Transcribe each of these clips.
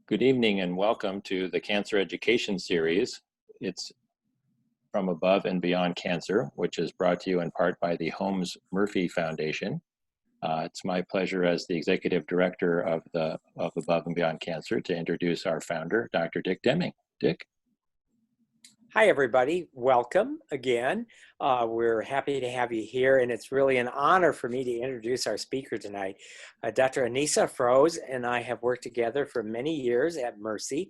Good evening and welcome to the Cancer Education Series. It's From Above and Beyond Cancer, which is brought to you in part by the Holmes Murphy Foundation. It's my pleasure as the Executive Director of Above and Beyond Cancer to introduce our founder, Dr. Dick Deming. Dick? Hi, everybody. Welcome again. We're happy to have you here, and it's really an honor for me to introduce our speaker tonight. Dr. Aneesa Afroze and I have worked together for many years at Mercy.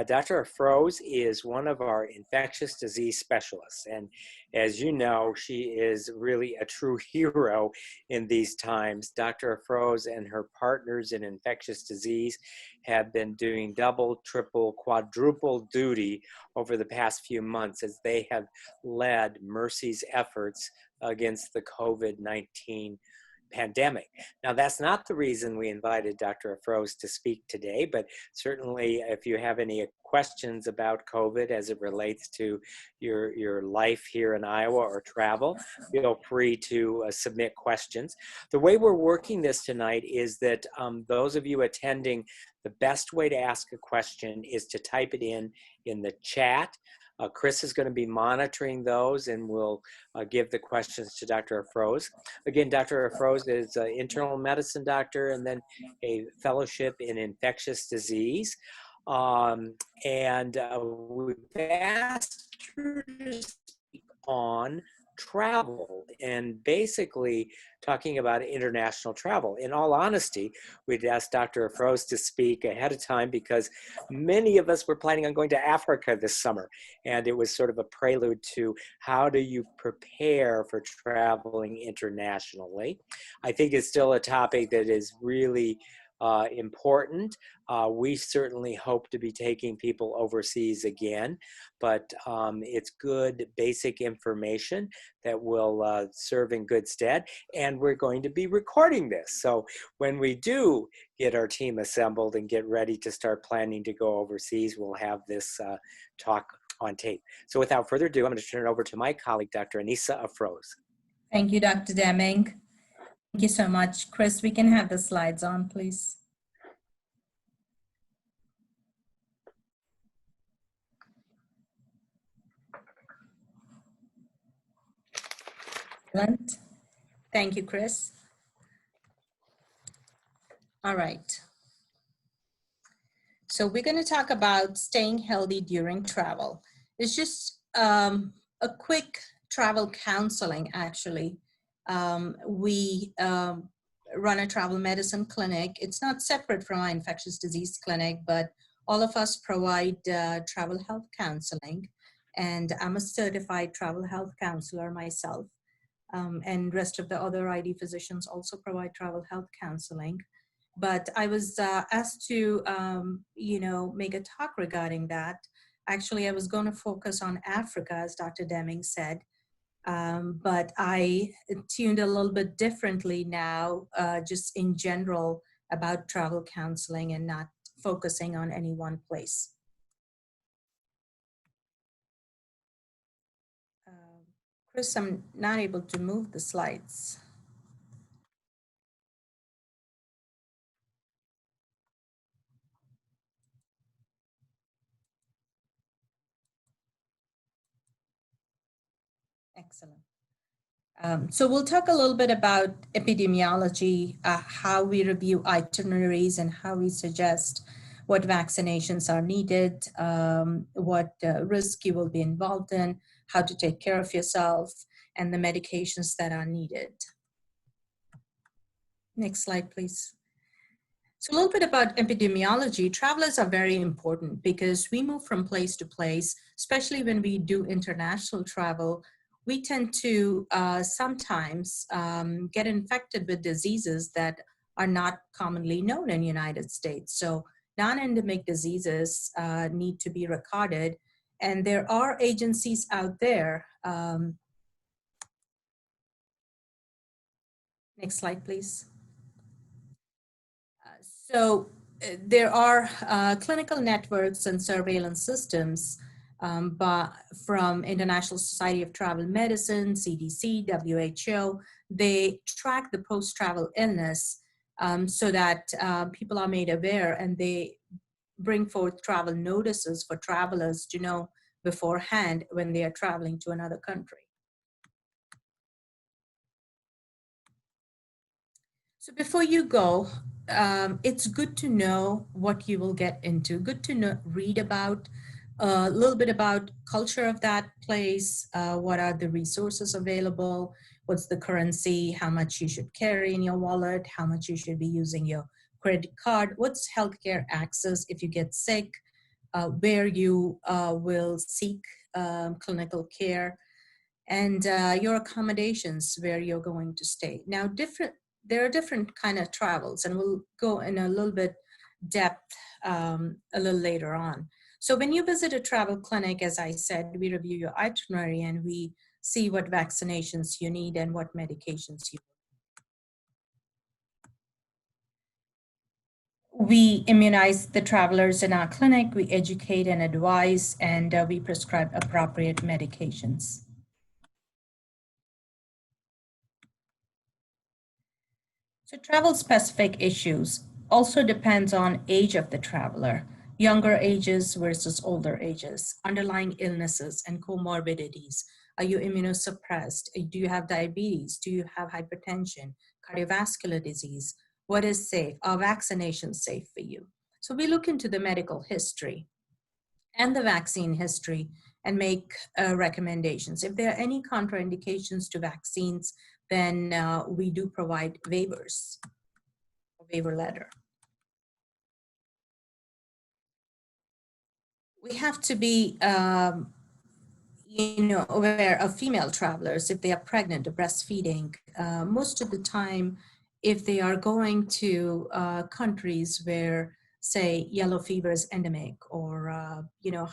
Dr. Afroze is one of our infectious disease specialists, and as you know, she is really a true hero in these times. Dr. Afroze and her partners in infectious disease have been doing double, triple, quadruple duty over the past few months as they have led Mercy's efforts against the COVID-19 pandemic. Now, that's not the reason we invited Dr. Afroze to speak today, but certainly if you have any questions about COVID as it relates to your life here in Iowa or travel, feel free to submit questions. The way we're working this tonight is that those of you attending, the best way to ask a question is to type it in the chat. Chris is going to be monitoring those and will give the questions to Dr. Afroze. Again, Dr. Afroze is an internal medicine doctor and then a fellowship in infectious disease. We've asked her to speak on travel and basically talking about international travel. In all honesty, we'd asked Dr. Afroze to speak ahead of time because many of us were planning on going to Africa this summer, and it was sort of a prelude to how do you prepare for traveling internationally. I think it's still a topic that is really important. We certainly hope to be taking people overseas again, but it's good basic information that will serve in good stead. And we're going to be recording this. So when we do get our team assembled and get ready to start planning to go overseas, we'll have this talk on tape. So without further ado, I'm going to turn it over to my colleague, Dr. Aneesa Afroze. Thank you, Dr. Deming. Thank you so much. Chris, we can have the slides on, please. Excellent. Thank you, Chris. All right. So we're going to talk about staying healthy during travel. It's just a quick travel counseling, actually. We run a travel medicine clinic. It's not separate from our infectious disease clinic, but all of us provide travel health counseling. And I'm a certified travel health counselor myself. And rest of the other ID physicians also provide travel health counseling. But I was asked to, make a talk regarding that. Actually, I was going to focus on Africa, as Dr. Deming said, but I tuned a little bit differently now, just in general about travel counseling and not focusing on any one place. Chris, I'm not able to move the slides. Excellent. So we'll talk a little bit about epidemiology, how we review itineraries and how we suggest what vaccinations are needed, what risk you will be involved in, how to take care of yourself, and the medications that are needed. Next slide, please. So a little bit about epidemiology. Travelers are very important because we move from place to place, especially when we do international travel. We tend to sometimes get infected with diseases that are not commonly known in the United States. So non-endemic diseases need to be recorded. And there are agencies out there. Next slide, please. There are clinical networks and surveillance systems from International Society of Travel Medicine, CDC, WHO. They track the post-travel illness so that people are made aware, and they bring forth travel notices for travelers to know beforehand when they are traveling to another country. So before you go, it's good to know what you will get into. Good to know, read about a little bit about culture of that place. What are the resources available? What's the currency? How much you should carry in your wallet? How much you should be using your credit card? What's healthcare access if you get sick? Where you will seek clinical care, and your accommodations where you're going to stay. Now, there are different kind of travels, and we'll go in a little bit depth a little later on. So when you visit a travel clinic, as I said, we review your itinerary and we see what vaccinations you need and what medications you need. We immunize the travelers in our clinic, we educate and advise, and we prescribe appropriate medications. So travel-specific issues also depends on age of the traveler, younger ages versus older ages, underlying illnesses and comorbidities. Are you immunosuppressed? Do you have diabetes? Do you have hypertension, cardiovascular disease? What is safe? Are vaccinations safe for you? So we look into the medical history and the vaccine history and make recommendations. If there are any contraindications to vaccines, then we do provide waivers, a waiver letter. We have to be aware of female travelers if they are pregnant or breastfeeding. Most of the time, if they are going to countries where, say, yellow fever is endemic or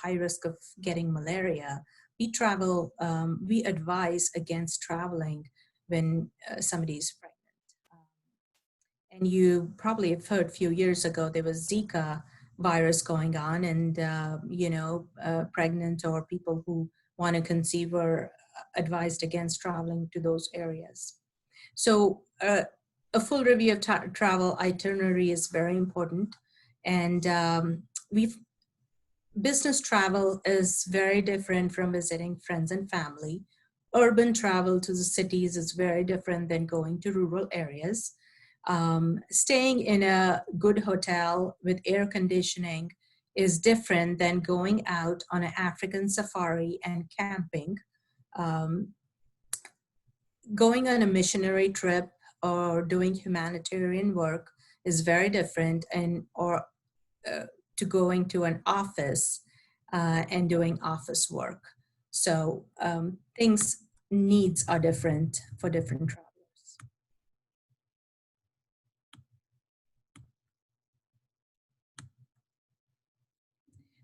high risk of getting malaria, we advise against traveling when somebody is pregnant. And you probably have heard a few years ago there was Zika virus going on, and pregnant or people who want to conceive were advised against traveling to those areas. So a full review of travel itinerary is very important, and business travel is very different from visiting friends and family. Urban travel to the cities is very different than going to rural areas. Staying in a good hotel with air conditioning is different than going out on an African safari and camping. Going on a missionary trip or doing humanitarian work is very different, to going to an office and doing office work. So needs are different for different travelers.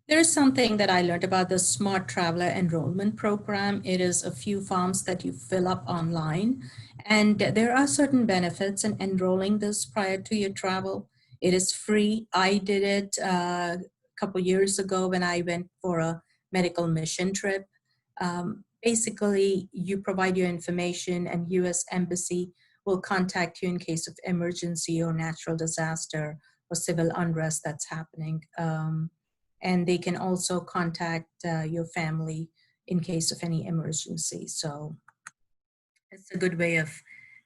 There is something that I learned about the Smart Traveler Enrollment Program. It is a few forms that you fill up online, and there are certain benefits in enrolling this prior to your travel. It is free. I did it a couple years ago when I went for a medical mission trip. Basically, you provide your information and U.S. Embassy will contact you in case of emergency or natural disaster or civil unrest that's happening. And they can also contact your family in case of any emergency. So it's a good way of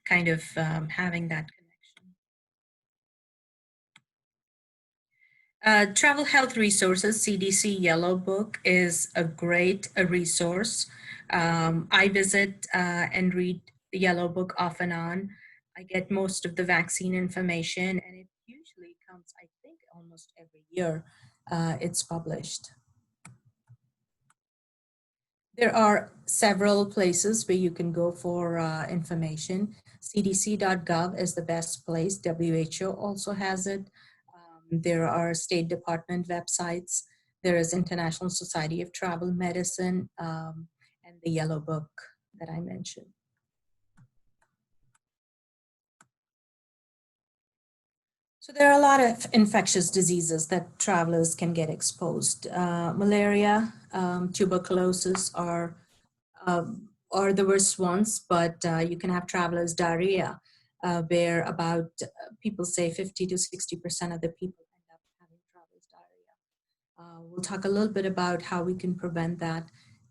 kind of having that connection. Travel Health Resources, CDC Yellow Book is a great resource. I visit and read the Yellow Book off and on. I get most of the vaccine information, and it usually comes, I think, almost every year it's published. There are several places where you can go for information. CDC.gov is the best place. WHO also has it. There are State Department websites. There is International Society of Travel Medicine and the Yellow Book that I mentioned. So there are a lot of infectious diseases that travelers can get exposed. Malaria, tuberculosis are the worst ones, but you can have travelers' diarrhea, where people say 50 to 60% of the people end up having travelers' diarrhea. We'll talk a little bit about how we can prevent that.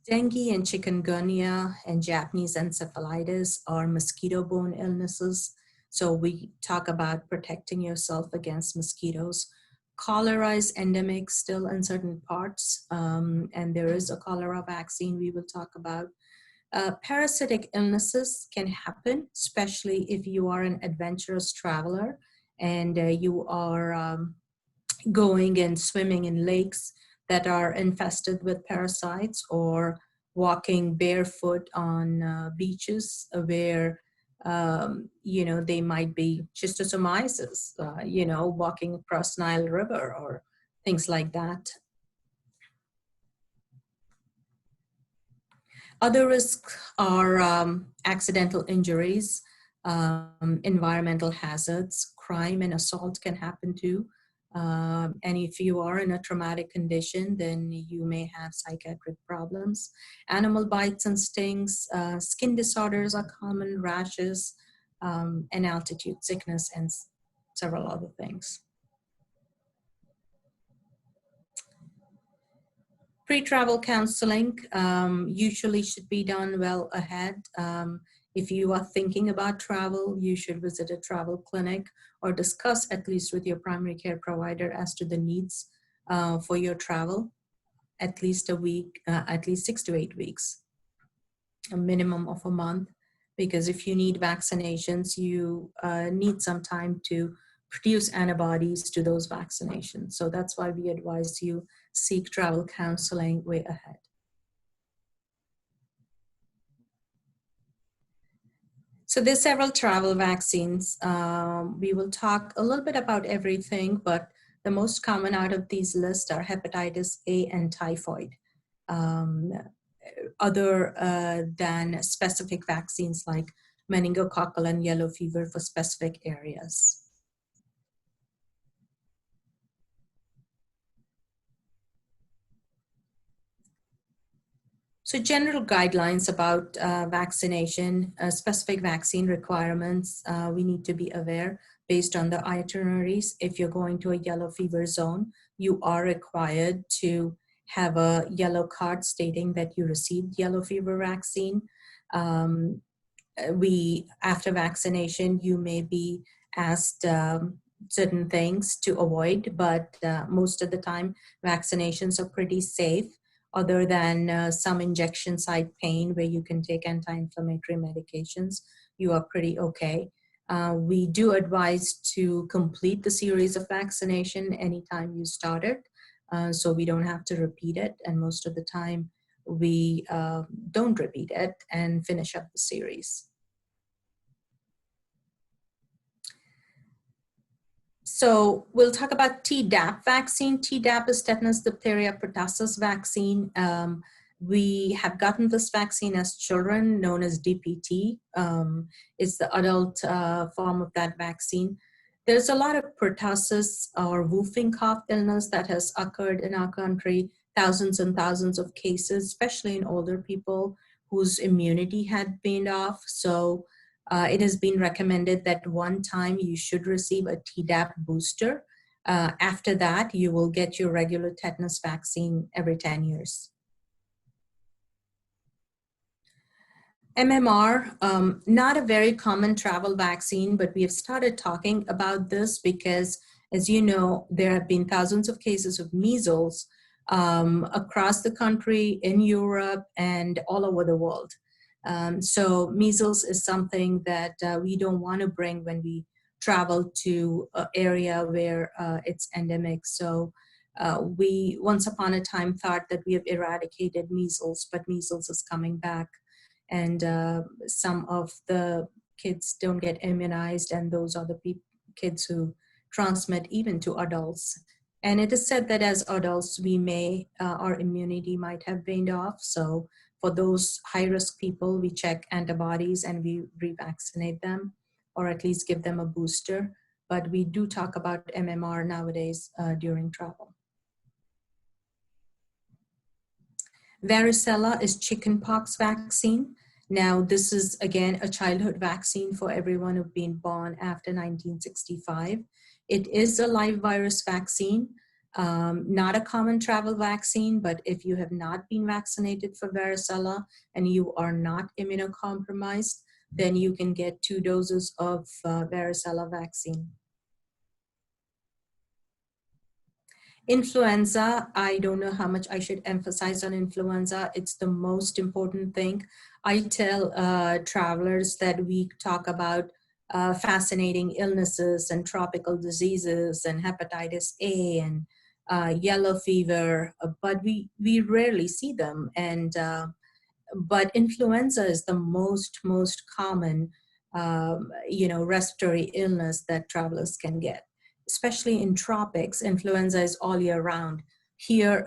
Dengue and chikungunya and Japanese encephalitis are mosquito-borne illnesses. So we talk about protecting yourself against mosquitoes. Cholera is endemic still in certain parts, and there is a cholera vaccine we will talk about. Parasitic illnesses can happen, especially if you are an adventurous traveler and you are going and swimming in lakes that are infested with parasites, or walking barefoot on beaches where they might be schistosomiasis, walking across Nile River or things like that. Other risks are accidental injuries, environmental hazards, crime and assault can happen too. And if you are in a traumatic condition, then you may have psychiatric problems. Animal bites and stings, skin disorders are common, rashes, and altitude sickness, and several other things. Pre-travel counseling usually should be done well ahead. If you are thinking about travel, you should visit a travel clinic or discuss at least with your primary care provider as to the needs for your travel, at least a week, at least 6 to 8 weeks, a minimum of a month, because if you need vaccinations, you need some time to produce antibodies to those vaccinations. So that's why we advise you seek travel counseling way ahead. So there's several travel vaccines. We will talk a little bit about everything, but the most common out of these lists are hepatitis A and typhoid. Other than specific vaccines like meningococcal and yellow fever for specific areas. So general guidelines about vaccination, specific vaccine requirements, we need to be aware based on the itineraries. If you're going to a yellow fever zone, you are required to have a yellow card stating that you received yellow fever vaccine. After vaccination, you may be asked certain things to avoid, but most of the time, vaccinations are pretty safe, other than some injection site pain where you can take anti-inflammatory medications. You are pretty okay. We do advise to complete the series of vaccination anytime you start it, so we don't have to repeat it. And most of the time, we don't repeat it and finish up the series. So we'll talk about Tdap vaccine. Tdap is tetanus, diphtheria, pertussis vaccine. We have gotten this vaccine as children, known as DPT. It's the adult form of that vaccine. There's a lot of pertussis or whooping cough illness that has occurred in our country, thousands and thousands of cases, especially in older people whose immunity had waned off. So it has been recommended that one time you should receive a Tdap booster. After that, you will get your regular tetanus vaccine every 10 years. MMR, not a very common travel vaccine, but we have started talking about this because, as you know, there have been thousands of cases of measles across the country, in Europe, and all over the world. So measles is something that we don't want to bring when we travel to an area where it's endemic. So we once upon a time thought that we have eradicated measles, but measles is coming back. And some of the kids don't get immunized, and those are the kids who transmit even to adults. And it is said that as adults, our immunity might have waned off. So for those high-risk people, we check antibodies and we revaccinate them, or at least give them a booster. But we do talk about MMR nowadays during travel. Varicella is chickenpox vaccine. Now, this is, again, a childhood vaccine for everyone who've been born after 1965. It is a live virus vaccine. Not a common travel vaccine, but if you have not been vaccinated for varicella and you are not immunocompromised, then you can get 2 doses of varicella vaccine. Influenza, I don't know how much I should emphasize on influenza. It's the most important thing. I tell travelers that we talk about fascinating illnesses and tropical diseases and hepatitis A and yellow fever, but we rarely see them. And but influenza is the most common respiratory illness that travelers can get, especially in tropics. Influenza is all year round. Here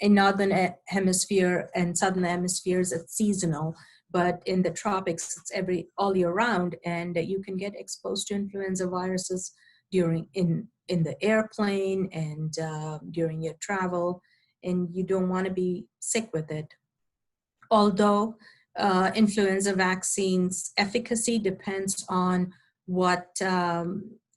in northern hemisphere and southern hemispheres, it's seasonal, but in the tropics, it's all year round, and you can get exposed to influenza viruses during in the airplane and during your travel, and you don't want to be sick with it. Although influenza vaccines efficacy depends on what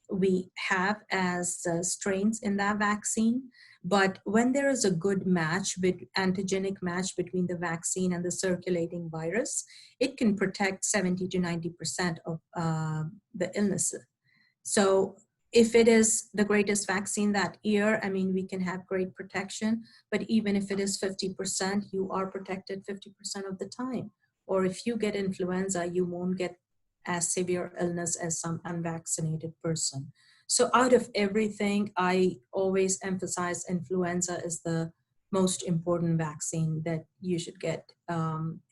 we have as strains in that vaccine. But when there is a good match, antigenic match between the vaccine and the circulating virus, it can protect 70 to 90% of the illness. So if it is the greatest vaccine that year, I mean, we can have great protection, but even if it is 50%, you are protected 50% of the time. Or if you get influenza, you won't get as severe illness as some unvaccinated person. So out of everything, I always emphasize influenza is the most important vaccine that you should get.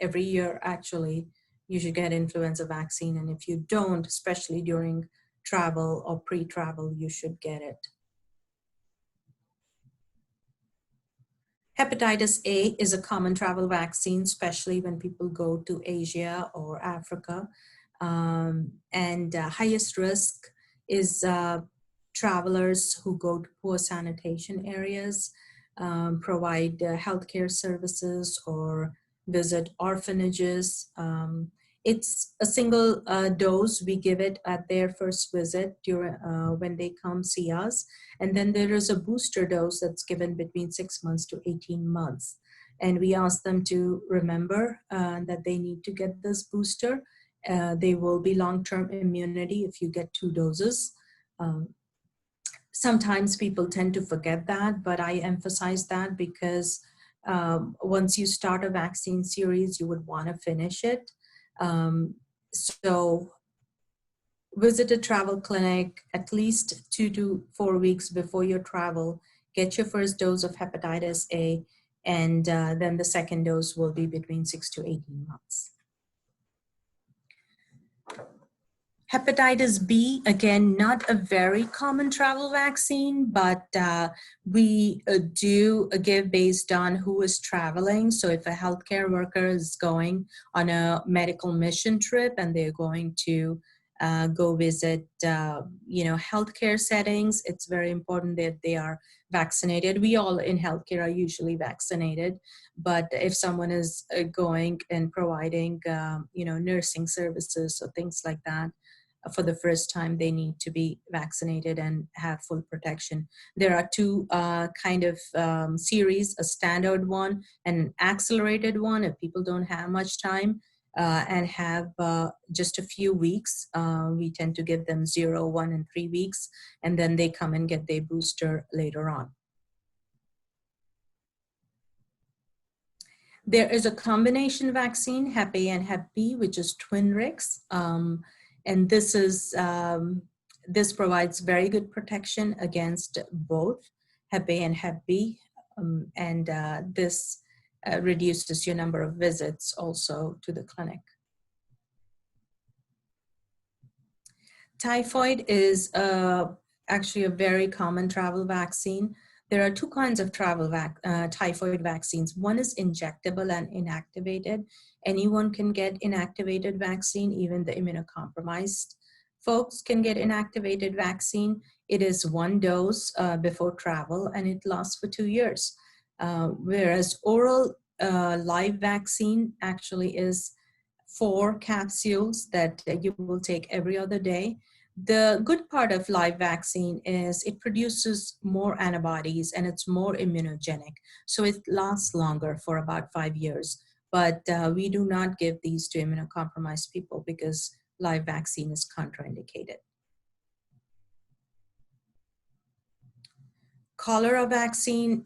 Every year, actually, you should get influenza vaccine. And if you don't, especially during travel or pre-travel, you should get it. Hepatitis A is a common travel vaccine, especially when people go to Asia or Africa. Highest risk is travelers who go to poor sanitation areas, provide healthcare services, or visit orphanages. It's a single dose. We give it at their first visit during when they come see us. And then there is a booster dose that's given between 6 months to 18 months. And we ask them to remember that they need to get this booster. They will be long-term immunity if you get 2 doses. Sometimes people tend to forget that, but I emphasize that because once you start a vaccine series, you would want to finish it. So visit a travel clinic at least 2 to 4 weeks before your travel. Get your first dose of hepatitis A, and then the second dose will be between 6 to 18 months. Hepatitis B, again, not a very common travel vaccine, but we do give based on who is traveling. So if a healthcare worker is going on a medical mission trip and they're going to go visit, healthcare settings, it's very important that they are vaccinated. We all in healthcare are usually vaccinated, but if someone is going and providing, nursing services or things like that, for the first time, they need to be vaccinated and have full protection. There are 2 kind of series, a standard one and an accelerated one. If people don't have much time and have just a few weeks, we tend to give them 0, 1, and 3 weeks, and then they come and get their booster later on. There is a combination vaccine, Hep A and Hep B, which is Twinrix. And this is this provides very good protection against both Hep A and Hep B, and this reduces your number of visits also to the clinic. Typhoid is actually a very common travel vaccine. There are 2 kinds of typhoid vaccines. One is injectable and inactivated. Anyone can get inactivated vaccine, even the immunocompromised folks can get inactivated vaccine. It is 1 dose before travel, and it lasts for 2 years. Whereas oral live vaccine actually is 4 capsules that you will take every other day. The good part of live vaccine is it produces more antibodies and it's more immunogenic. So it lasts longer for about 5 years. But we do not give these to immunocompromised people because live vaccine is contraindicated. Cholera vaccine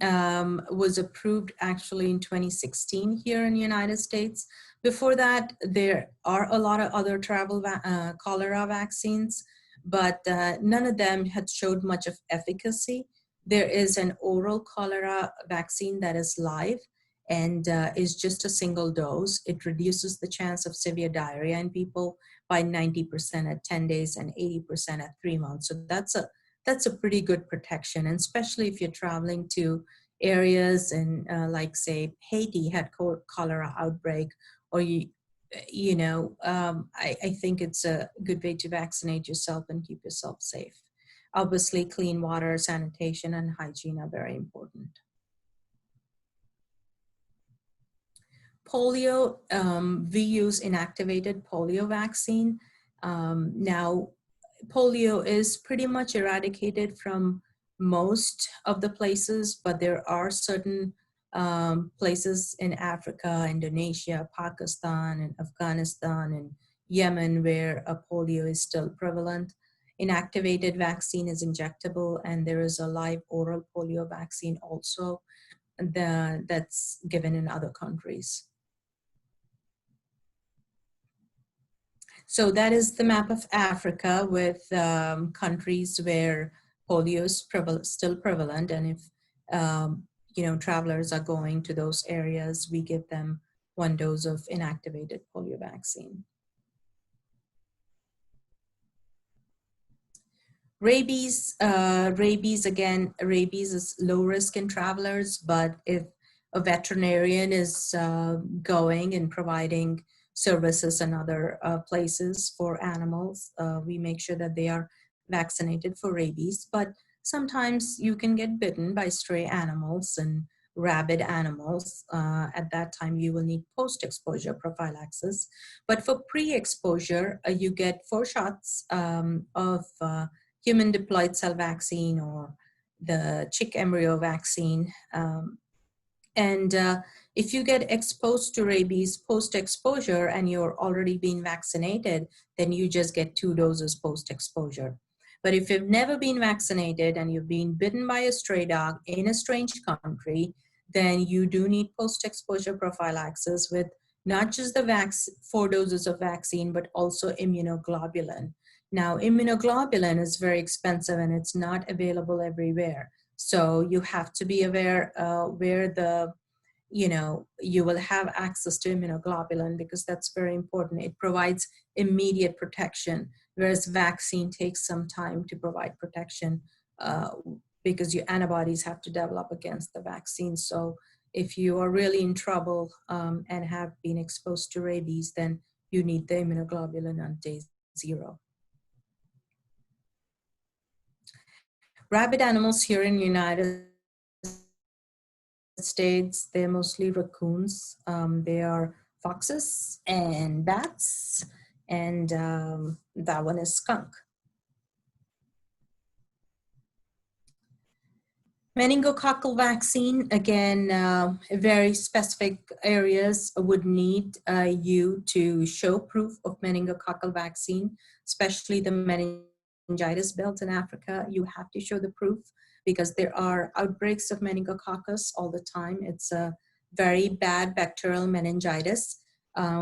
was approved actually in 2016 here in the United States. Before that, there are a lot of other cholera vaccines, but none of them had showed much of efficacy. There is an oral cholera vaccine that is live and is just a single dose. It reduces the chance of severe diarrhea in people by 90% at 10 days and 80% at 3 months. So that's a pretty good protection, and especially if you're traveling to areas and like say Haiti had cholera outbreak, or I think it's a good way to vaccinate yourself and keep yourself safe. Obviously, clean water, sanitation, and hygiene are very important. Polio, we use inactivated polio vaccine. Now, polio is pretty much eradicated from most of the places, but there are certain places in Africa, Indonesia, Pakistan, and Afghanistan, and Yemen where polio is still prevalent. Inactivated vaccine is injectable, and there is a live oral polio vaccine also that's given in other countries. So that is the map of Africa with countries where polio is still prevalent. And if travelers are going to those areas, we give them 1 dose of inactivated polio vaccine. Rabies, rabies is low risk in travelers, but if a veterinarian is going and providing services and other places for animals, we make sure that they are vaccinated for rabies. But sometimes you can get bitten by stray animals and rabid animals. At that time, you will need post-exposure prophylaxis. But for pre-exposure, you get 4 shots of human diploid cell vaccine or the chick embryo vaccine. If you get exposed to rabies post-exposure and you're already been vaccinated, then you just get 2 doses post-exposure. But if you've never been vaccinated and you've been bitten by a stray dog in a strange country, then you do need post-exposure prophylaxis with not just the 4 doses of vaccine, but also immunoglobulin. Now, immunoglobulin is very expensive and it's not available everywhere. So you have to be aware where you will have access to immunoglobulin, because that's very important. It provides immediate protection, whereas vaccine takes some time to provide protection because your antibodies have to develop against the vaccine. So if you are really in trouble and have been exposed to rabies, then you need the immunoglobulin on day 0. Rabid animals here in the United States, they're mostly raccoons. They are foxes and bats, and that one is skunk. Meningococcal vaccine, again, very specific areas would need you to show proof of meningococcal vaccine, especially the meningitis belt in Africa. You have to show the proof because there are outbreaks of meningococcus all the time. It's a very bad bacterial meningitis.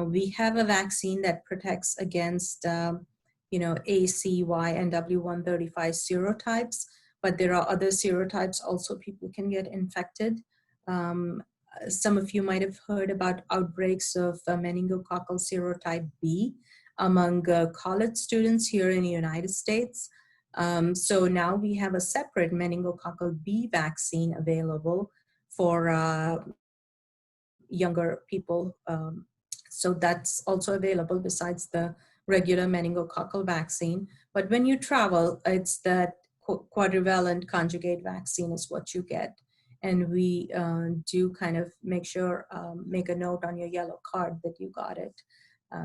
We have a vaccine that protects against, ACY and W135 serotypes, but there are other serotypes also people can get infected. Some of you might have heard about outbreaks of meningococcal serotype B among college students here in the United States. So now we have a separate meningococcal B vaccine available for younger people. So that's also available besides the regular meningococcal vaccine. But when you travel, it's that quadrivalent conjugate vaccine is what you get. And we do kind of make a note on your yellow card that you got it.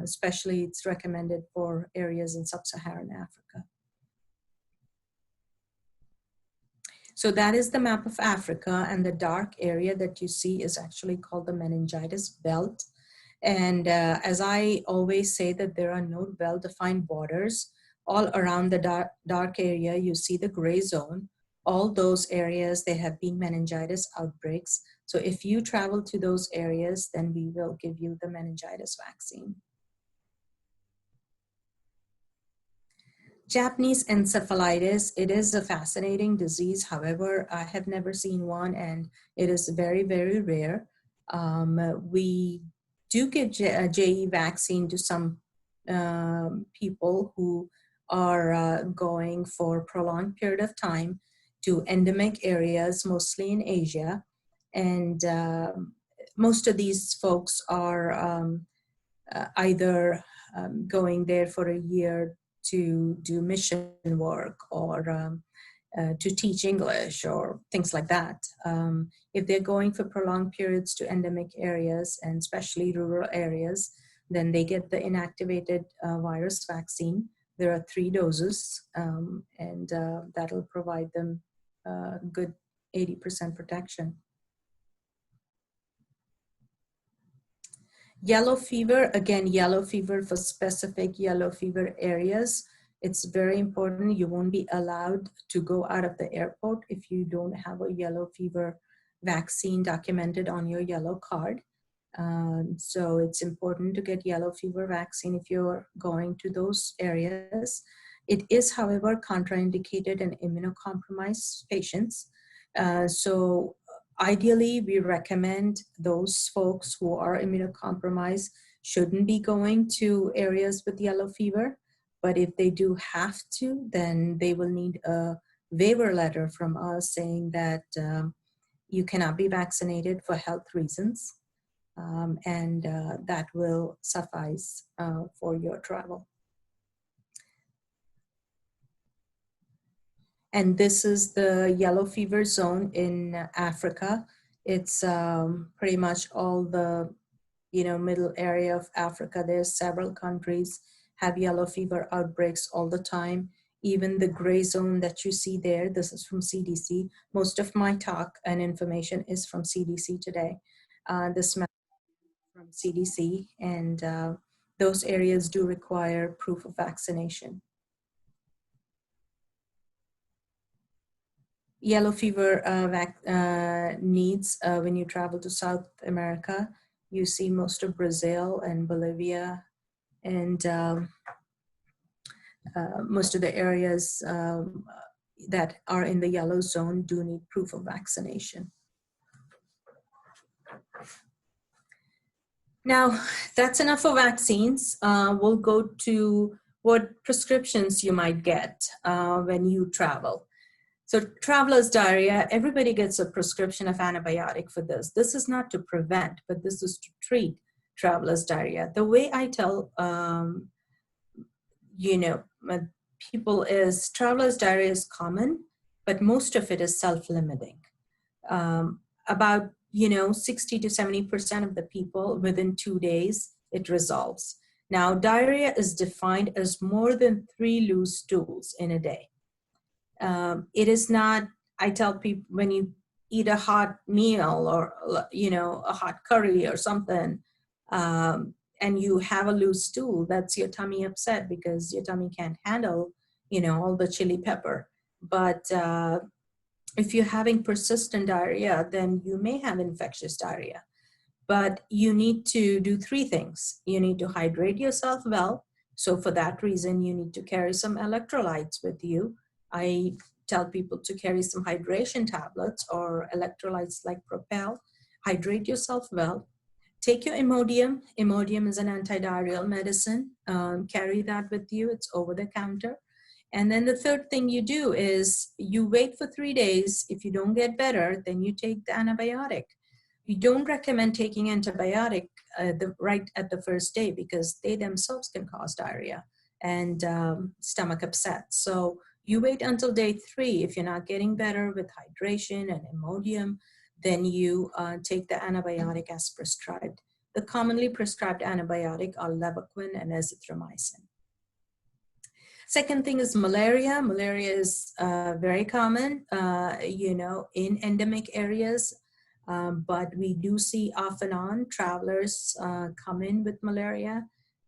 Especially it's recommended for areas in sub-Saharan Africa. So that is the map of Africa, and the dark area that you see is actually called the meningitis belt. And as I always say, that there are no well-defined borders. All around the dark area, you see the gray zone. All those areas, there have been meningitis outbreaks. So if you travel to those areas, then we will give you the meningitis vaccine. Japanese encephalitis, it is a fascinating disease. However, I have never seen one, and it is very, very rare. We do give JE vaccine to some people who are going for a prolonged period of time to endemic areas, mostly in Asia. And most of these folks are either going there for a year to do mission work, or to teach English or things like that. If they're going for prolonged periods to endemic areas, and especially rural areas, then they get the inactivated virus vaccine. There are 3 doses, and that'll provide them good 80% protection. Yellow fever, again, yellow fever for specific yellow fever areas. It's very important. You won't be allowed to go out of the airport if you don't have a yellow fever vaccine documented on your yellow card. So it's important to get yellow fever vaccine if you're going to those areas. It is, however, contraindicated in immunocompromised patients. So ideally, we recommend those folks who are immunocompromised shouldn't be going to areas with yellow fever. But if they do have to, then they will need a waiver letter from us saying that you cannot be vaccinated for health reasons. And that will suffice for your travel. And this is the yellow fever zone in Africa. It's pretty much all the middle area of Africa. There's several countries have yellow fever outbreaks all the time. Even the gray zone that you see there, this is from CDC. Most of my talk and information is from CDC today. This map from CDC, and those areas do require proof of vaccination. Yellow fever needs when you travel to South America. You see most of Brazil and Bolivia, and most of the areas that are in the yellow zone do need proof of vaccination. Now, that's enough for vaccines. We'll go to what prescriptions you might get when you travel. So traveler's diarrhea, everybody gets a prescription of antibiotic for this. This is not to prevent, but this is to treat traveler's diarrhea. The way I tell, people is traveler's diarrhea is common, but most of it is self-limiting. About 60 to 70% of the people, within 2 days, it resolves. Now, diarrhea is defined as more than 3 loose stools in a day. It is not, I tell people, when you eat a hot meal or, a hot curry or something, and you have a loose stool, that's your tummy upset because your tummy can't handle, all the chili pepper. But if you're having persistent diarrhea, then you may have infectious diarrhea. But you need to do 3 things. You need to hydrate yourself well. So for that reason, you need to carry some electrolytes with you. I tell people to carry some hydration tablets or electrolytes like Propel. Hydrate yourself well. Take your Imodium. Imodium is an antidiarrheal medicine. Carry that with you. It's over the counter. And then the third thing you do is you wait for 3 days. If you don't get better, then you take the antibiotic. We don't recommend taking antibiotic right at the first day because they themselves can cause diarrhea and stomach upset. So you wait until day 3. If you're not getting better with hydration and Imodium, then you take the antibiotic as prescribed. The commonly prescribed antibiotic are Levaquin and azithromycin. Second thing is malaria. Malaria is very common, you know, in endemic areas, but we do see off and on travelers come in with malaria.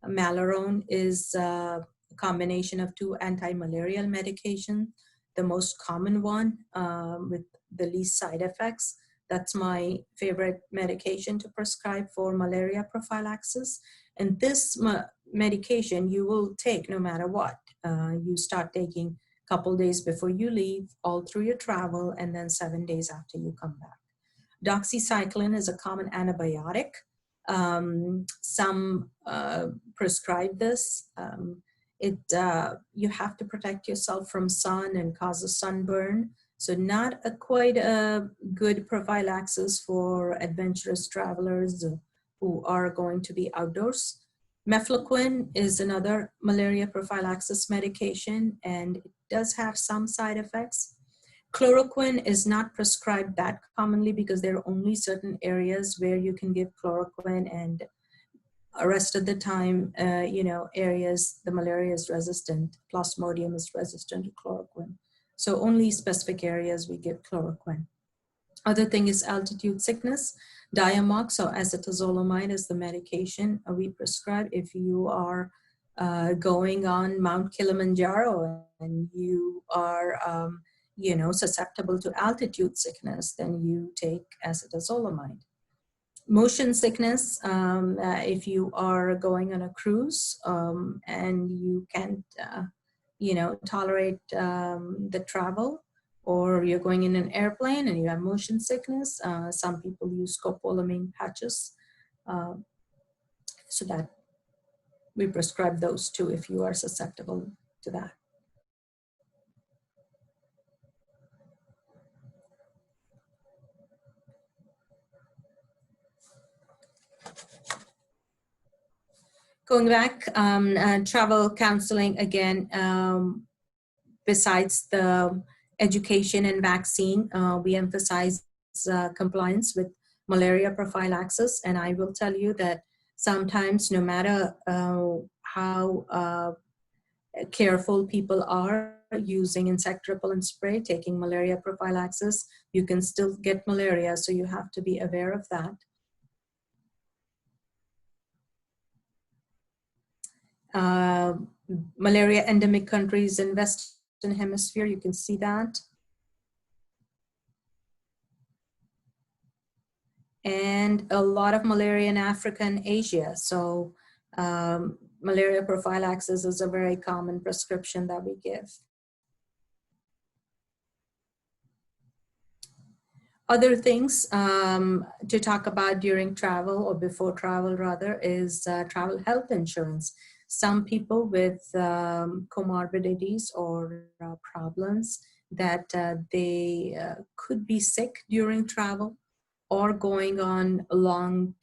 Malarone is a combination of two anti-malarial medications, the most common one with the least side effects. That's my favorite medication to prescribe for malaria prophylaxis. And this medication you will take no matter what. You start taking a couple days before you leave, all through your travel, and then 7 days after you come back. Doxycycline is a common antibiotic. Some prescribe this. You have to protect yourself from sun and cause a sunburn. So not quite a good prophylaxis for adventurous travelers who are going to be outdoors. Mefloquine is another malaria prophylaxis medication, and it does have some side effects. Chloroquine is not prescribed that commonly because there are only certain areas where you can give chloroquine, and the rest of the time, you know, areas the malaria is resistant, Plasmodium is resistant to chloroquine. So only specific areas we give chloroquine. Other thing is altitude sickness. Diamox or acetazolamide is the medication we prescribe if you are going on Mount Kilimanjaro and you are, you know, susceptible to altitude sickness, then you take acetazolamide. Motion sickness, if you are going on a cruise and you can't, you know, tolerate the travel, or you're going in an airplane and you have motion sickness, some people use scopolamine patches. So that we prescribe those too if you are susceptible to that. Going back, travel counseling again, besides the education and vaccine, we emphasize compliance with malaria prophylaxis. And I will tell you that sometimes, no matter how careful people are using insect repellent spray, taking malaria prophylaxis, you can still get malaria. So you have to be aware of that. Malaria endemic countries in Western Hemisphere, you can see that. And a lot of malaria in Africa and Asia. So malaria prophylaxis is a very common prescription that we give. Other things to talk about during travel, or before travel rather, is travel health insurance. Some people with comorbidities or problems that they could be sick during travel, or going on long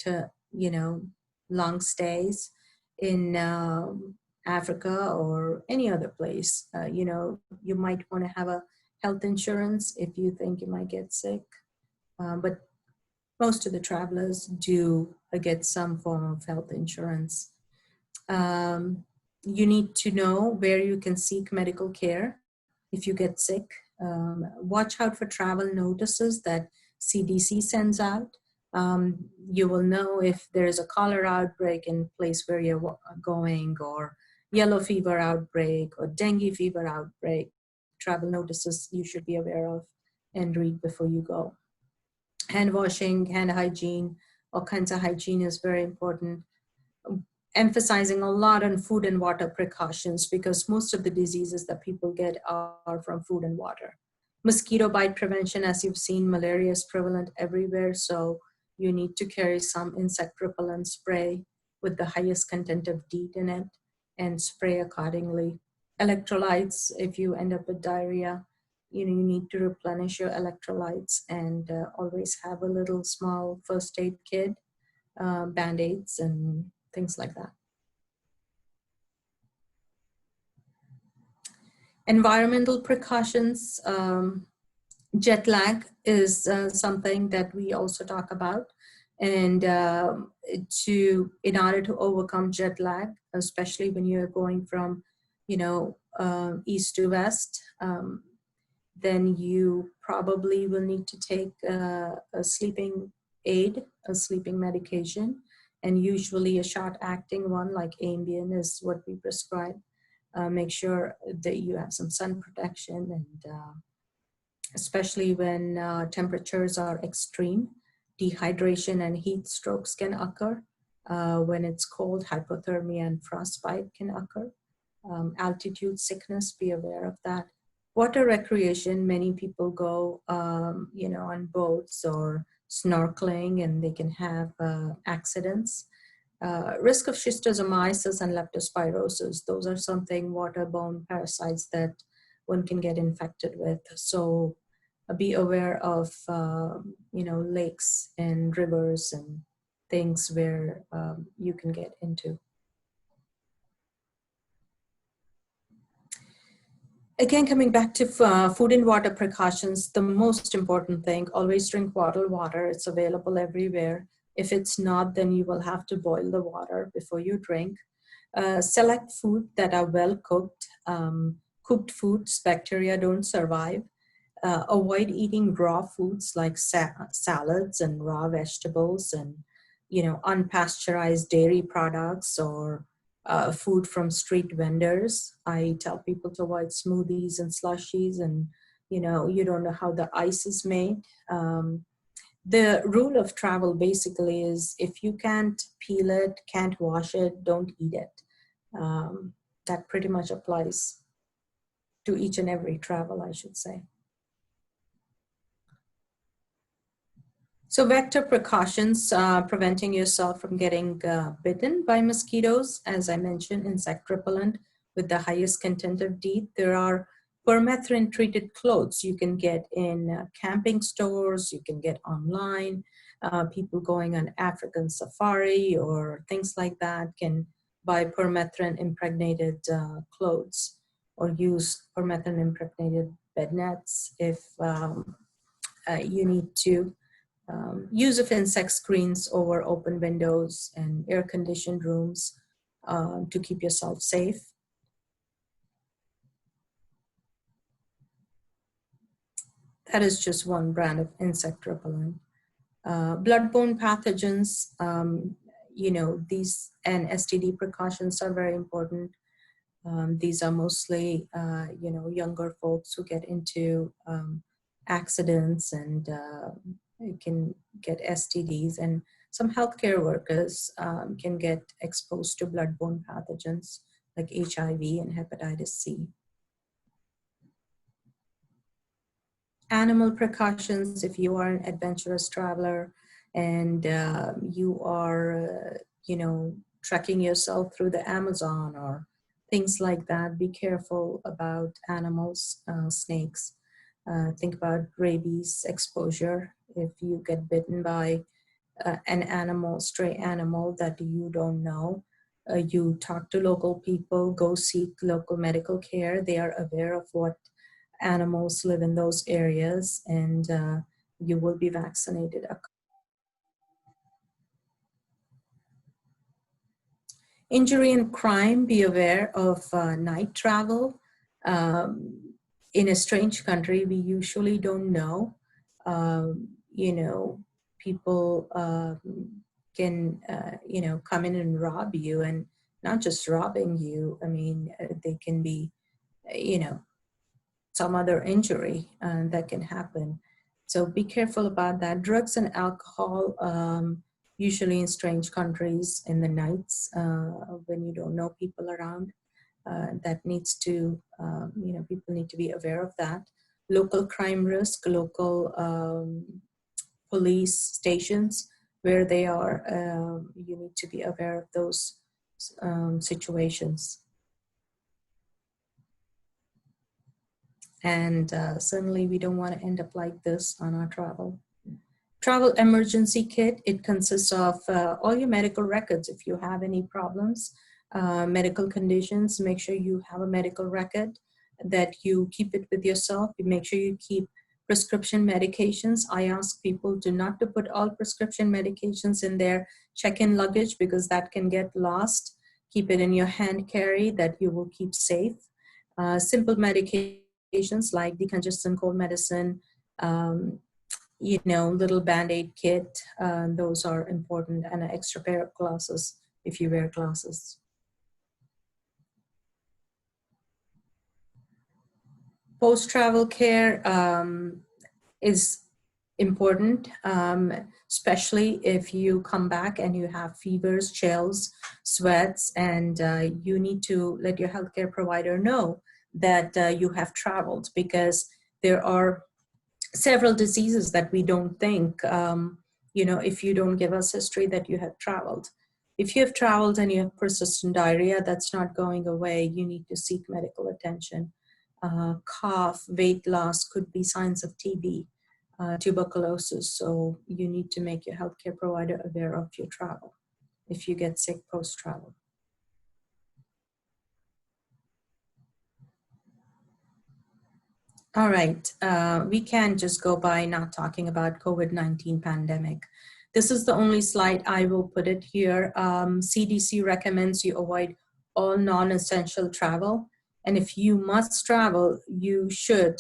stays in Africa or any other place. You know, you might want to have a health insurance if you think you might get sick. But most of the travelers do get some form of health insurance. You need to know where you can seek medical care if you get sick. Watch out for travel notices that CDC sends out. You will know if there's a cholera outbreak in place where you're going, or yellow fever outbreak, or dengue fever outbreak. Travel notices you should be aware of and read before you go. Hand washing, hand hygiene, all kinds of hygiene is very important. Emphasizing a lot on food and water precautions, because most of the diseases that people get are from food and water. Mosquito bite prevention, as you've seen, malaria is prevalent everywhere, so you need to carry some insect repellent spray with the highest content of DEET in it and spray accordingly. Electrolytes, if you end up with diarrhea, you know, you need to replenish your electrolytes, and always have a little small first aid kit, Band-Aids and things like that. Environmental precautions. Jet lag is something that we also talk about. And in order to overcome jet lag, especially when you're going from, east to west, then you probably will need to take a sleeping aid, a sleeping medication, and usually a short-acting one like Ambien is what we prescribe. Make sure that you have some sun protection, and especially when temperatures are extreme, dehydration and heat strokes can occur. When it's cold, hypothermia and frostbite can occur. Altitude sickness, be aware of that. Water recreation, many people go, on boats or snorkeling, and they can have accidents. Risk of schistosomiasis and leptospirosis, those are something waterborne parasites that one can get infected with. So be aware of, lakes and rivers and things where you can get into. Again, coming back to food and water precautions, the most important thing, always drink bottled water. It's available everywhere. If it's not, then you will have to boil the water before you drink. Select food that are well cooked. Cooked foods, bacteria don't survive. Avoid eating raw foods like salads and raw vegetables and, unpasteurized dairy products or food from street vendors. I tell people to avoid smoothies and slushies, and you don't know how the ice is made. The rule of travel basically is if you can't peel it, can't wash it, don't eat it. That pretty much applies to each and every travel, I should say. So vector precautions, preventing yourself from getting bitten by mosquitoes. As I mentioned, insect repellent with the highest content of DEET. There are permethrin treated clothes you can get in camping stores, you can get online. People going on African safari or things like that can buy permethrin impregnated clothes, or use permethrin impregnated bed nets if you need to. Use of insect screens over open windows and air-conditioned rooms to keep yourself safe. That is just one brand of insect repellent. Bloodborne pathogens, these and STD precautions are very important. These are mostly, younger folks who get into accidents and can get STDs, and some healthcare workers can get exposed to bloodborne pathogens like HIV and hepatitis C. Animal precautions, if you are an adventurous traveler and you are, trekking yourself through the Amazon or things like that, be careful about animals, snakes. Think about rabies exposure. If you get bitten by an animal, stray animal that you don't know, you talk to local people, go seek local medical care. They are aware of what animals live in those areas, and you will be vaccinated. Injury and crime, be aware of night travel. In a strange country, we usually don't know. People can, come in and rob you, and not just robbing you. I mean, they can be, some other injury that can happen. So be careful about that. Drugs and alcohol, usually in strange countries in the nights when you don't know people around. That needs to, people need to be aware of that. Local crime risk, local police stations where they are, you need to be aware of those situations. And certainly we don't want to end up like this on our travel. Travel emergency kit, it consists of all your medical records. If you have any problems, medical conditions, make sure you have a medical record, that you keep it with yourself. You make sure you keep prescription medications. I ask people not to put all prescription medications in their check-in luggage because that can get lost. keep it in your hand carry that you will keep safe. Simple medications like decongestant, cold medicine, little Band-Aid kit, those are important, and an extra pair of glasses if you wear glasses. Post-travel care is important, especially if you come back and you have fevers, chills, sweats, and you need to let your healthcare provider know that you have traveled, because there are several diseases that we don't think, if you don't give us history, that you have traveled. If you have traveled and you have persistent diarrhea that's not going away, you need to seek medical attention. Cough, weight loss could be signs of TB, tuberculosis. So you need to make your healthcare provider aware of your travel if you get sick post-travel. All right, we can't just go by not talking about COVID-19 pandemic. This is the only slide I will put it here. CDC recommends you avoid all non-essential travel. And if you must travel, you should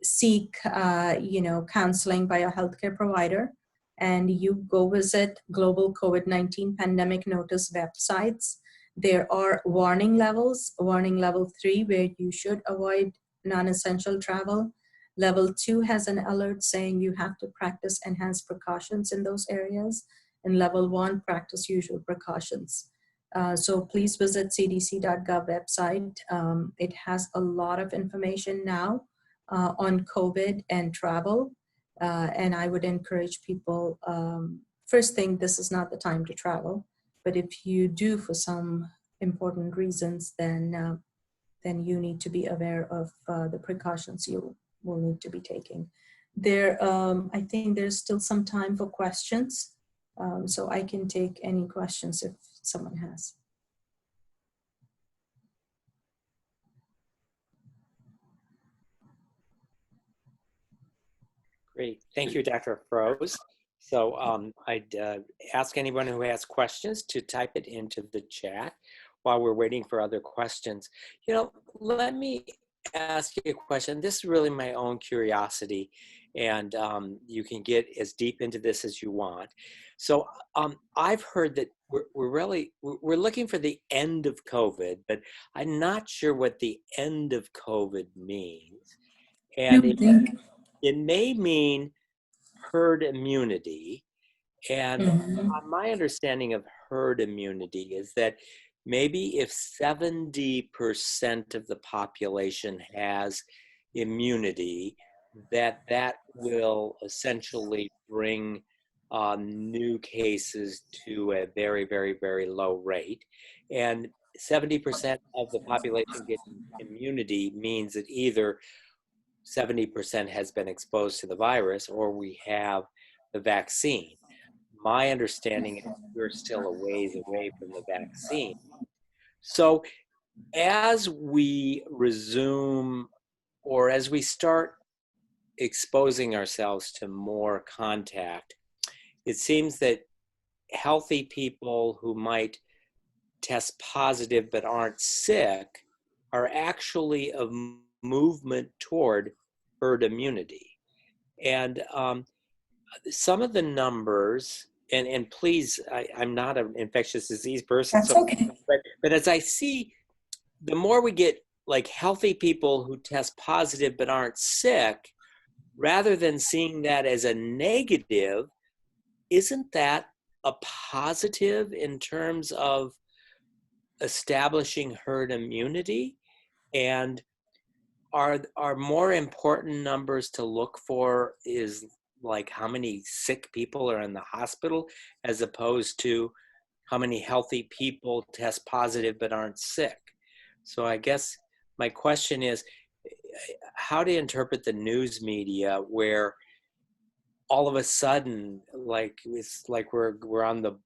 seek, counseling by a healthcare provider, and you go visit global COVID-19 pandemic notice websites. There are warning levels, warning level 3, where you should avoid non-essential travel. Level 2 has an alert saying you have to practice enhanced precautions in those areas. And level 1, practice usual precautions. So please visit cdc.gov website. It has a lot of information now on COVID and travel. And I would encourage people, first thing, this is not the time to travel. But if you do for some important reasons, then you need to be aware of the precautions you will need to be taking. I think there's still some time for questions. So I can take any questions if someone has. Great. Thank you, Dr. Afroze. So I'd ask anyone who has questions to type it into the chat while we're waiting for other questions. Let me ask you a question. This is really my own curiosity, and you can get as deep into this as you want. So I've heard that we're looking for the end of COVID, but I'm not sure what the end of COVID means. And it may mean herd immunity. And my understanding of herd immunity is that maybe if 70% of the population has immunity, that will essentially bring new cases to a very, very, very low rate. And 70% of the population getting immunity means that either 70% has been exposed to the virus or we have the vaccine. My understanding is we're still a ways away from the vaccine. So as we resume, or as we start exposing ourselves to more contact, it seems that healthy people who might test positive but aren't sick are actually a movement toward herd immunity. And some of the numbers, and please, I'm not an infectious disease person. That's okay. But as I see, the more we get like healthy people who test positive but aren't sick, rather than seeing that as a negative, isn't that a positive in terms of establishing herd immunity? And are more important numbers to look for is like how many sick people are in the hospital as opposed to how many healthy people test positive but aren't sick? So I guess my question is, how to interpret the news media where all of a sudden, like it's like we're on the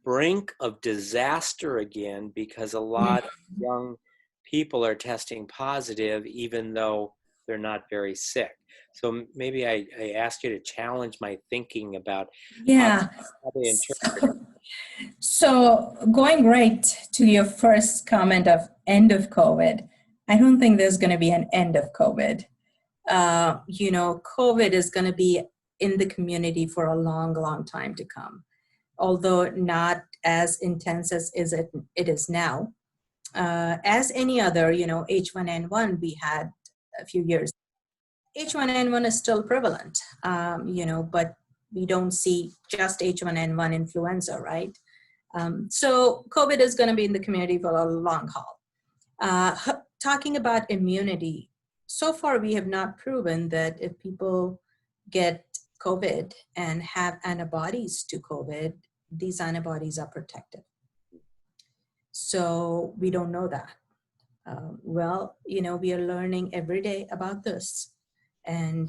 brink of disaster again because a lot of young people are testing positive even though they're not very sick. So maybe I ask you to challenge my thinking about how to interpret So going right to your first comment of end of COVID, I don't think there's going to be an end of COVID. COVID is going to be in the community for a long, long time to come, although not as intense as it is now. As any other, H1N1 we had a few years. H1N1 is still prevalent, but we don't see just H1N1 influenza, right? So COVID is going to be in the community for a long haul. Talking about immunity, so far we have not proven that if people get COVID and have antibodies to COVID, these antibodies are protective. So we don't know that. We are learning every day about this. And,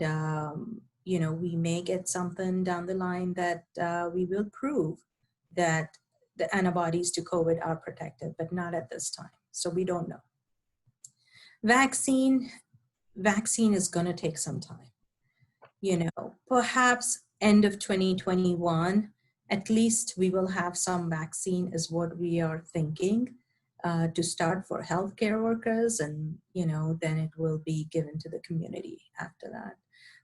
we may get something down the line that we will prove that the antibodies to COVID are protective, but not at this time. So we don't know. Vaccine is going to take some time. Perhaps end of 2021, at least we will have some vaccine is what we are thinking to start for healthcare workers, and then it will be given to the community after that.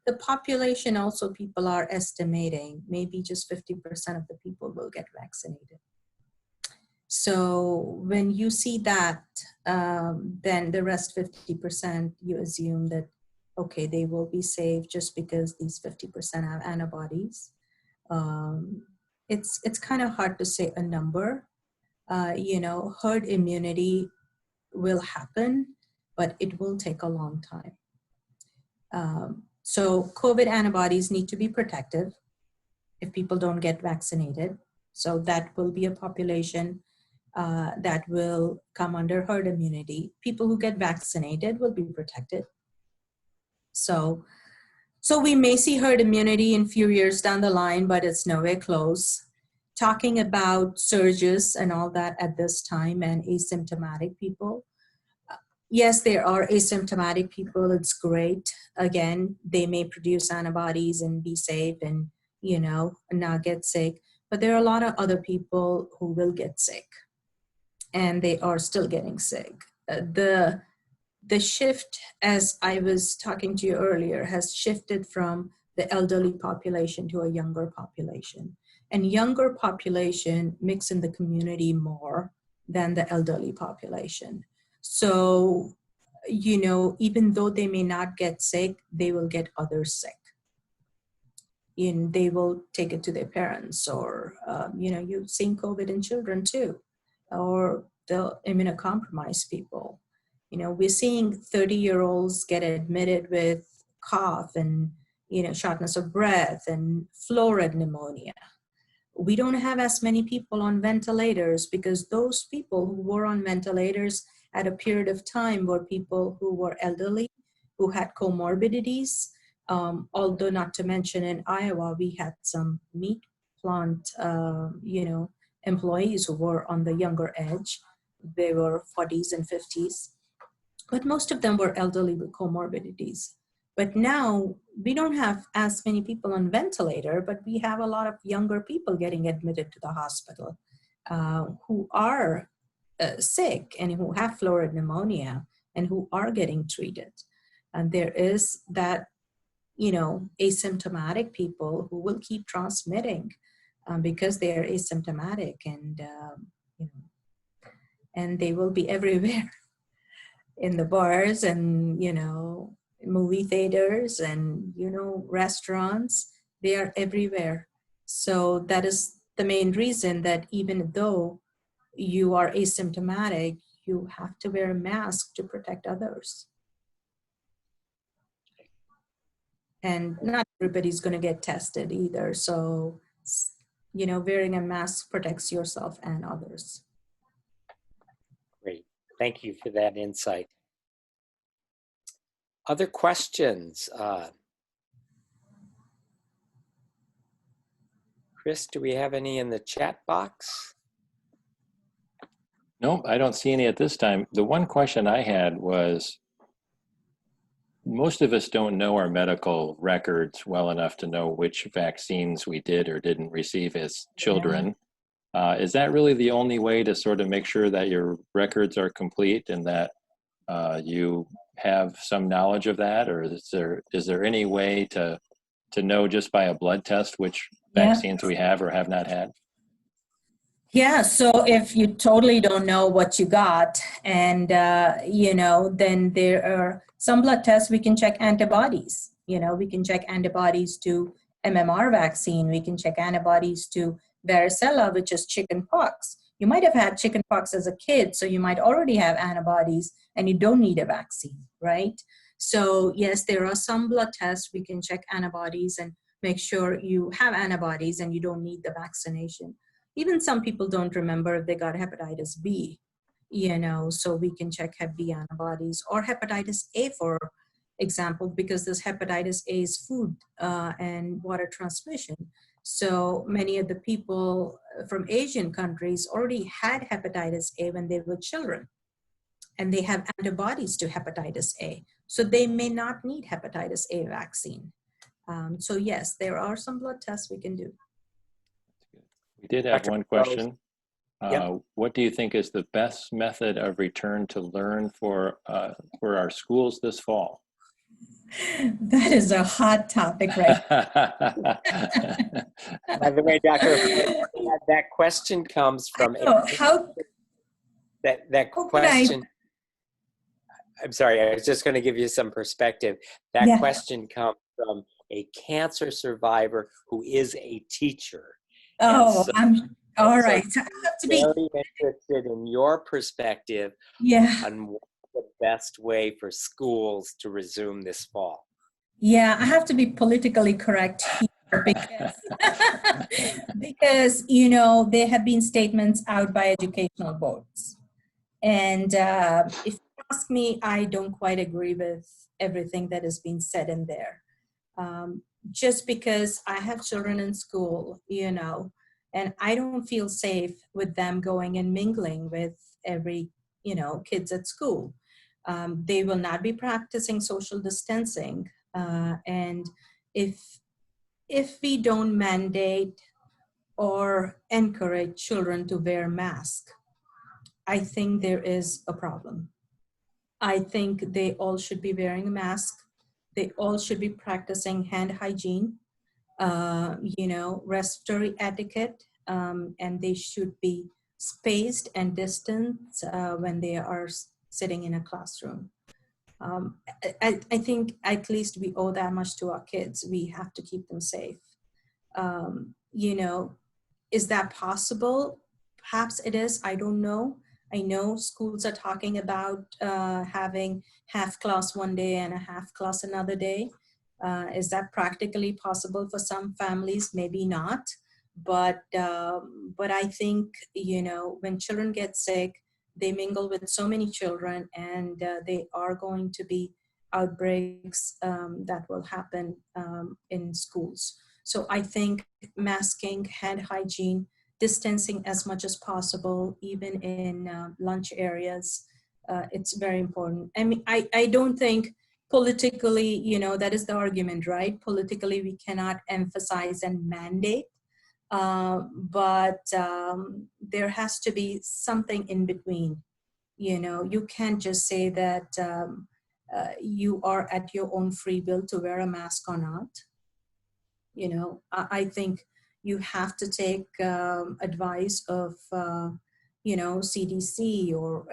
The population also, people are estimating maybe just 50% of the people will get vaccinated. So when you see that, then the rest 50%, you assume that, okay, they will be safe just because these 50% have antibodies. It's kind of hard to say a number. Herd immunity will happen, but it will take a long time. So COVID antibodies need to be protective if people don't get vaccinated. So that will be a population that will come under herd immunity. People who get vaccinated will be protected. So we may see herd immunity in a few years down the line, but it's nowhere close. Talking about surges and all that at this time and asymptomatic people. Yes, there are asymptomatic people. It's great. Again, they may produce antibodies and be safe and, not get sick. But there are a lot of other people who will get sick, and they are still getting sick. The shift, as I was talking to you earlier, has shifted from the elderly population to a younger population. And younger population mix in the community more than the elderly population. So, even though they may not get sick, they will get others sick. And they will take it to their parents, or, you've seen COVID in children too, or the immunocompromised people. We're seeing 30-year-olds get admitted with cough and, shortness of breath and florid pneumonia. We don't have as many people on ventilators because those people who were on ventilators at a period of time were people who were elderly, who had comorbidities. Although not to mention in Iowa, we had some meat plant, employees who were on the younger edge. They were 40s and 50s, but most of them were elderly with comorbidities. But now we don't have as many people on ventilator, but we have a lot of younger people getting admitted to the hospital who are sick and who have florid pneumonia and who are getting treated. And there is that, asymptomatic people who will keep transmitting because they are asymptomatic, and they will be everywhere in the bars and, movie theaters and, restaurants. They are everywhere. So that is the main reason that even though you are asymptomatic, you have to wear a mask to protect others. And not everybody's going to get tested either. So, wearing a mask protects yourself and others. Great. Thank you for that insight. Other questions? Chris, do we have any in the chat box? No, I don't see any at this time. The one question I had was, most of us don't know our medical records well enough to know which vaccines we did or didn't receive as children. Is that really the only way to sort of make sure that your records are complete and that you have some knowledge of that, or is there any way to know just by a blood test which vaccines we have or have not had? Yeah, so if you totally don't know what you got, and then there are some blood tests we can check antibodies. We can check antibodies to MMR vaccine. We can check antibodies to varicella, which is chickenpox. You might have had chickenpox as a kid, so you might already have antibodies, and you don't need a vaccine, right? So yes, there are some blood tests we can check antibodies and make sure you have antibodies and you don't need the vaccination. Even some people don't remember if they got hepatitis B, so we can check Hep B antibodies, or hepatitis A, for example, because this hepatitis A is food and water transmission. So many of the people from Asian countries already had hepatitis A when they were children, and they have antibodies to hepatitis A. So they may not need hepatitis A vaccine. So yes, there are some blood tests we can do. We did have one question. Yep. What do you think is the best method of return to learn for our schools this fall? That is a hot topic, right? By the way, Dr. that question comes from that question. I'm sorry, I was just going to give you some perspective. That question comes from a cancer survivor who is a teacher. Oh, so, I'm all right. So I have to be very interested in your perspective on what's the best way for schools to resume this fall. Yeah, I have to be politically correct here because there have been statements out by educational boards. And if you ask me, I don't quite agree with everything that has been said in there. Just because I have children in school, and I don't feel safe with them going and mingling with every, kids at school. They will not be practicing social distancing. And if we don't mandate or encourage children to wear masks, I think there is a problem. I think they all should be wearing a mask. They all should be practicing hand hygiene, respiratory etiquette, and they should be spaced and distanced when they are sitting in a classroom. I think at least we owe that much to our kids. We have to keep them safe. Is that possible? Perhaps it is. I don't know. I know schools are talking about having half class one day and a half class another day. Is that practically possible for some families? Maybe not. But I think, when children get sick, they mingle with so many children, and they are going to be outbreaks that will happen in schools. So I think masking, hand hygiene, distancing as much as possible, even in lunch areas, it's very important. I mean, I don't think politically, that is the argument, right? Politically, we cannot emphasize and mandate, but there has to be something in between. You can't just say that you are at your own free will to wear a mask or not. I think you have to take advice of, CDC or,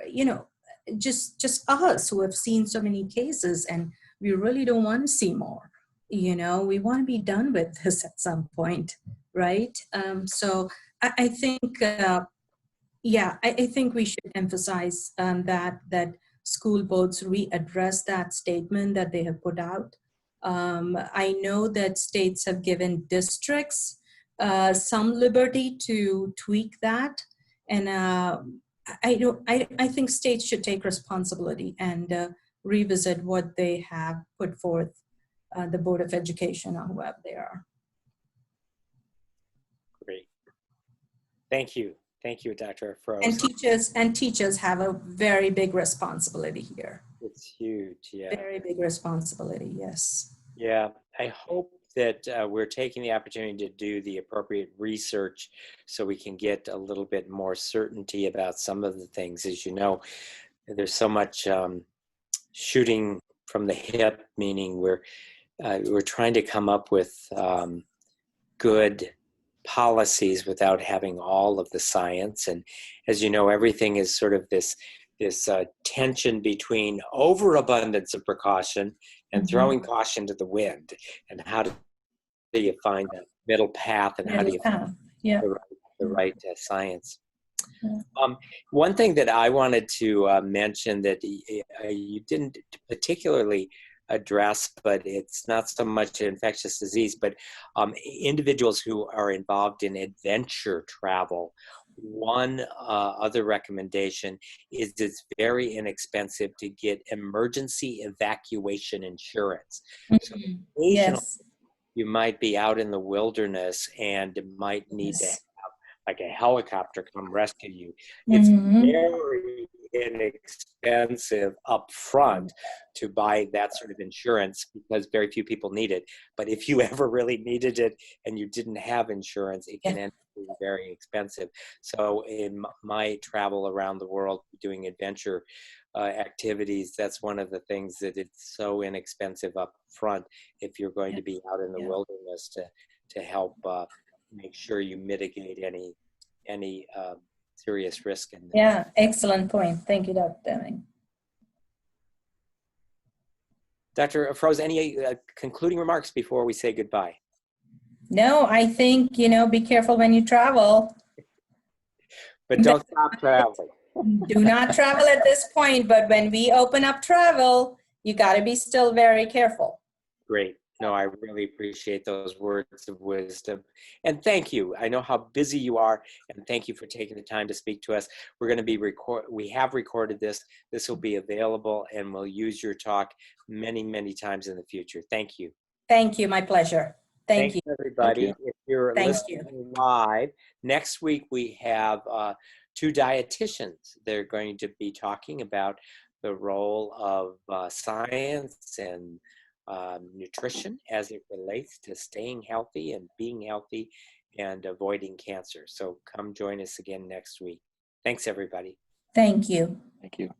just us who have seen so many cases, and we really don't want to see more. We want to be done with this at some point, right? So I think, I think we should emphasize that school boards readdress that statement that they have put out. I know that states have given districts some liberty to tweak that, and I think states should take responsibility and revisit what they have put forth, the Board of Education or whoever they are. Great. Thank you. Thank you, Dr. Afroze. And teachers have a very big responsibility here. It's huge, yeah. Very big responsibility, yes. Yeah, I hope that we're taking the opportunity to do the appropriate research so we can get a little bit more certainty about some of the things. As you know, there's so much shooting from the hip, meaning we're trying to come up with good policies without having all of the science. And as you know, everything is sort of this tension between overabundance of precaution and throwing caution to the wind. And how do you find that middle path, and how do you find the right science? One thing that I wanted to mention that you didn't particularly address, but it's not so much infectious disease, but individuals who are involved in adventure travel. One other recommendation is it's very inexpensive to get emergency evacuation insurance. So Yes. you might be out in the wilderness and might need to have like a helicopter come rescue you. It's very inexpensive up front to buy that sort of insurance because very few people need it. But if you ever really needed it and you didn't have insurance, it can end up being very expensive. So in my travel around the world doing adventure activities, that's one of the things that it's so inexpensive up front if you're going to be out in the wilderness to help make sure you mitigate any serious risk in there. Yeah, excellent point. Thank you, Dr. Deming. Dr. Afroze, any concluding remarks before we say goodbye? No, I think, be careful when you travel. But don't stop traveling. Do not travel at this point, but when we open up travel, you got to be still very careful. Great. No, I really appreciate those words of wisdom. And thank you. I know how busy you are, and thank you for taking the time to speak to us. We're going to be we have recorded this. This will be available, and we'll use your talk many, many times in the future. Thank you. Thank you. My pleasure. Thank you. Everybody. Thank you. If you're listening live, next week we have 2 dietitians. They're going to be talking about the role of science and nutrition as it relates to staying healthy and being healthy and avoiding cancer. So come join us again next week. Thanks, everybody. Thank you. Thank you.